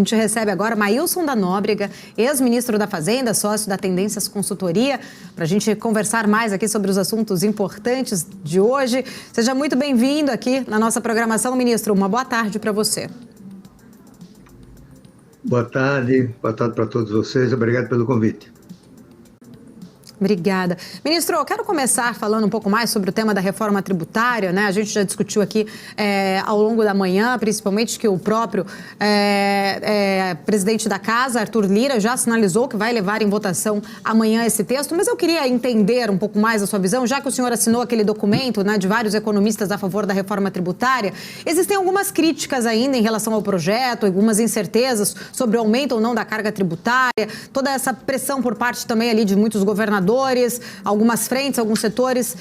A gente recebe agora Maílson da Nóbrega, ex-ministro da Fazenda, sócio da Tendências Consultoria, para a gente conversar mais aqui sobre os assuntos importantes de hoje. Seja muito bem-vindo aqui na nossa programação, ministro. Uma boa tarde para você. Boa tarde para todos vocês. Obrigado pelo convite. Obrigada. Ministro, eu quero começar falando um pouco mais sobre o tema da reforma tributária, né? A gente já discutiu aqui ao longo da manhã, principalmente que o próprio presidente da Casa, Arthur Lira, já sinalizou que vai levar em votação amanhã esse texto, mas eu queria entender um pouco mais a sua visão, já que o senhor assinou aquele documento, né, de vários economistas a favor da reforma tributária. Existem algumas críticas ainda em relação ao projeto, algumas incertezas sobre o aumento ou não da carga tributária, toda essa pressão por parte também ali de muitos governadores, algumas frentes, alguns setores.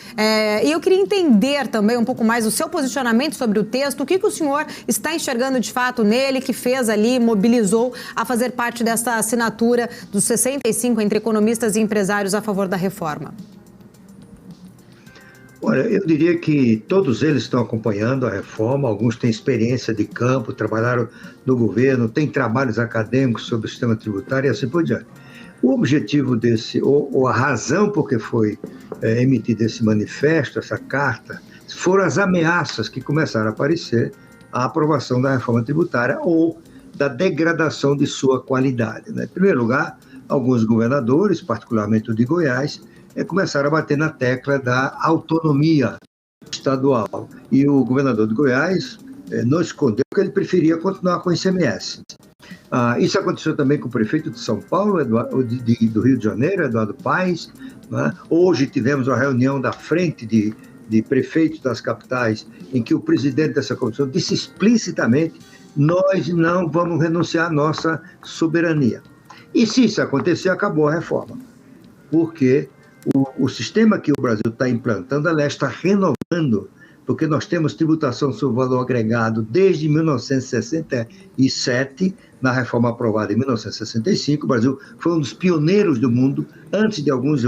E eu queria entender também um pouco mais o seu posicionamento sobre o texto, o que o senhor está enxergando de fato nele, que fez ali, mobilizou a fazer parte dessa assinatura dos 65 entre economistas e empresários a favor da reforma. Olha, eu diria que todos eles estão acompanhando a reforma, alguns têm experiência de campo, trabalharam no governo, têm trabalhos acadêmicos sobre o sistema tributário e assim por diante. O objetivo desse, ou a razão por que foi emitido esse manifesto, essa carta, foram as ameaças que começaram a aparecer à aprovação da reforma tributária ou da degradação de sua qualidade, né? Em primeiro lugar, alguns governadores, particularmente o de Goiás, começaram a bater na tecla da autonomia estadual. E o governador de Goiás não escondeu que ele preferia continuar com o ICMS. Isso aconteceu também com o prefeito de São Paulo, do Rio de Janeiro, Eduardo Paes, né? Hoje tivemos uma reunião da frente de prefeitos das capitais, em que o presidente dessa comissão disse explicitamente: nós não vamos renunciar à nossa soberania. E se isso acontecer, acabou a reforma. Porque o sistema que o Brasil está implantando, aliás, está renovando, porque nós temos tributação sobre valor agregado desde 1967, na reforma aprovada em 1965. O Brasil foi um dos pioneiros do mundo, antes de alguns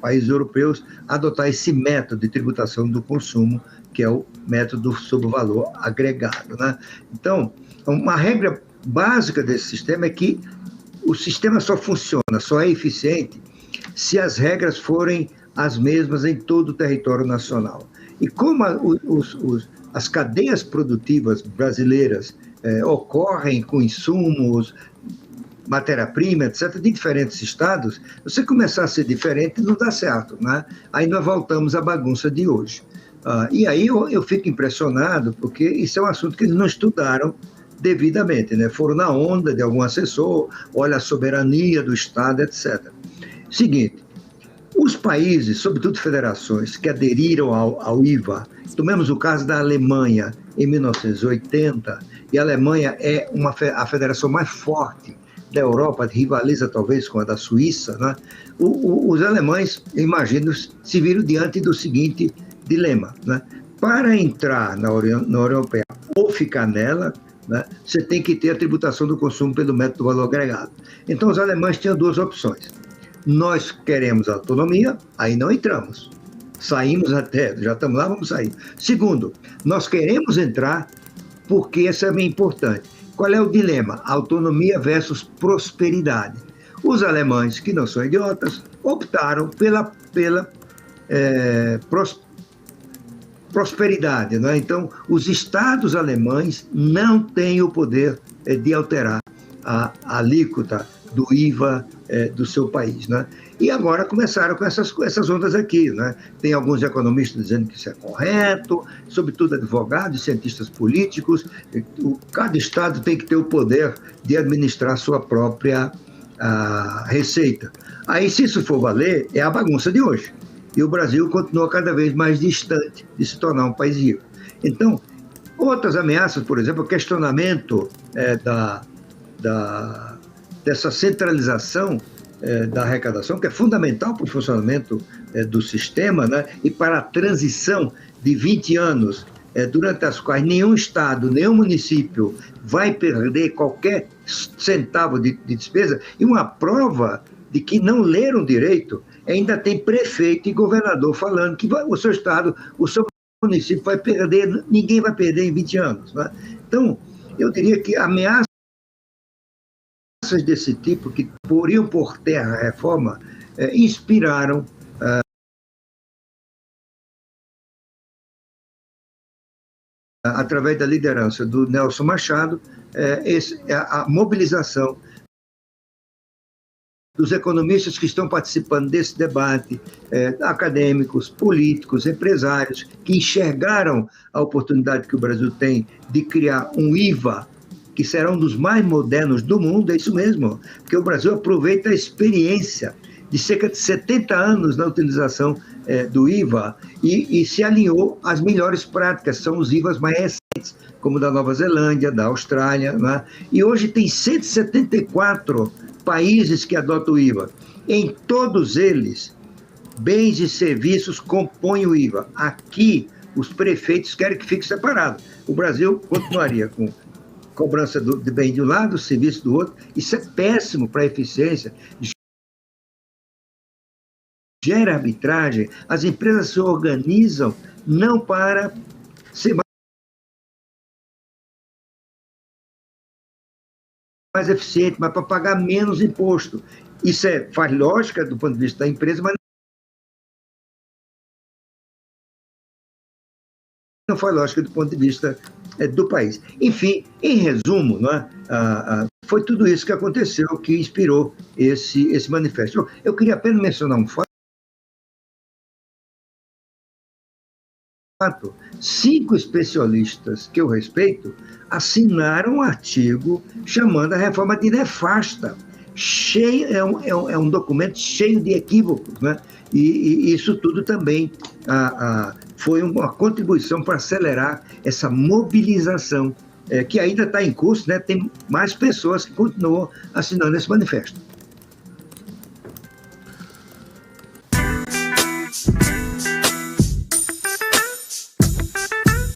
países europeus, adotar esse método de tributação do consumo, que é o método sobre o valor agregado, né? Então, uma regra básica desse sistema é que o sistema só funciona, só é eficiente, se as regras forem as mesmas em todo o território nacional. E como as cadeias produtivas brasileiras ocorrem com insumos, matéria-prima, etc., de diferentes estados, você começar a ser diferente não dá certo, né? Aí nós voltamos à bagunça de hoje. E aí eu fico impressionado, porque isso é um assunto que eles não estudaram devidamente, né? Foram na onda de algum assessor, olha a soberania do estado, etc. Seguinte, os países, sobretudo federações, que aderiram ao IVA, tomemos o caso da Alemanha em 1980, e a Alemanha é a federação mais forte da Europa, rivaliza talvez com a da Suíça, né? Os alemães, imagino, se viram diante do seguinte dilema, né? Para entrar na União Europeia ou ficar nela, né, você tem que ter a tributação do consumo pelo método do valor agregado. Então os alemães tinham duas opções. Nós queremos autonomia, aí não entramos. Saímos até, já estamos lá, vamos sair. Segundo, nós queremos entrar porque isso é bem importante. Qual é o dilema? Autonomia versus prosperidade. Os alemães, que não são idiotas, optaram pela prosperidade, né? Então, os estados alemães não têm o poder de alterar a alíquota do IVA do seu país, né? E agora começaram com essas ondas aqui, né? Tem alguns economistas dizendo que isso é correto, sobretudo advogados, cientistas políticos. Cada estado tem que ter o poder de administrar sua própria receita. Aí, se isso for valer, é a bagunça de hoje. E o Brasil continua cada vez mais distante de se tornar um país rico. Então, outras ameaças, por exemplo, o questionamento dessa centralização da arrecadação, que é fundamental para o funcionamento do sistema, né? E para a transição de 20 anos, durante as quais nenhum estado, nenhum município vai perder qualquer centavo de despesa. E uma prova de que não leram direito, ainda tem prefeito e governador falando que o seu estado, o seu município vai perder, ninguém vai perder em 20 anos, né? Então, eu diria que a ameaça desse tipo, que poriam por terra a reforma, inspiraram através da liderança do Nelson Machado, a mobilização dos economistas que estão participando desse debate, acadêmicos, políticos, empresários, que enxergaram a oportunidade que o Brasil tem de criar um IVA, que será um dos mais modernos do mundo, é isso mesmo, porque o Brasil aproveita a experiência de cerca de 70 anos na utilização do IVA e se alinhou às melhores práticas, são os IVAs mais recentes, como da Nova Zelândia, da Austrália, né? E hoje tem 174 países que adotam o IVA. Em todos eles, bens e serviços compõem o IVA. Aqui, os prefeitos querem que fique separado. O Brasil continuaria com cobrança de bem de um lado, serviço do outro. Isso é péssimo para a eficiência. Gera arbitragem. As empresas se organizam não para ser mais eficiente, mas para pagar menos imposto. Isso faz lógica do ponto de vista da empresa, mas não faz lógica do ponto de vista do país. Enfim, em resumo, né, foi tudo isso que aconteceu que inspirou esse manifesto. Eu queria apenas mencionar um fato. 5 especialistas que eu respeito assinaram um artigo chamando a reforma de nefasta. É um documento cheio de equívocos, né? E isso tudo também foi uma contribuição para acelerar essa mobilização que ainda está em curso, né? Tem mais pessoas que continuam assinando esse manifesto.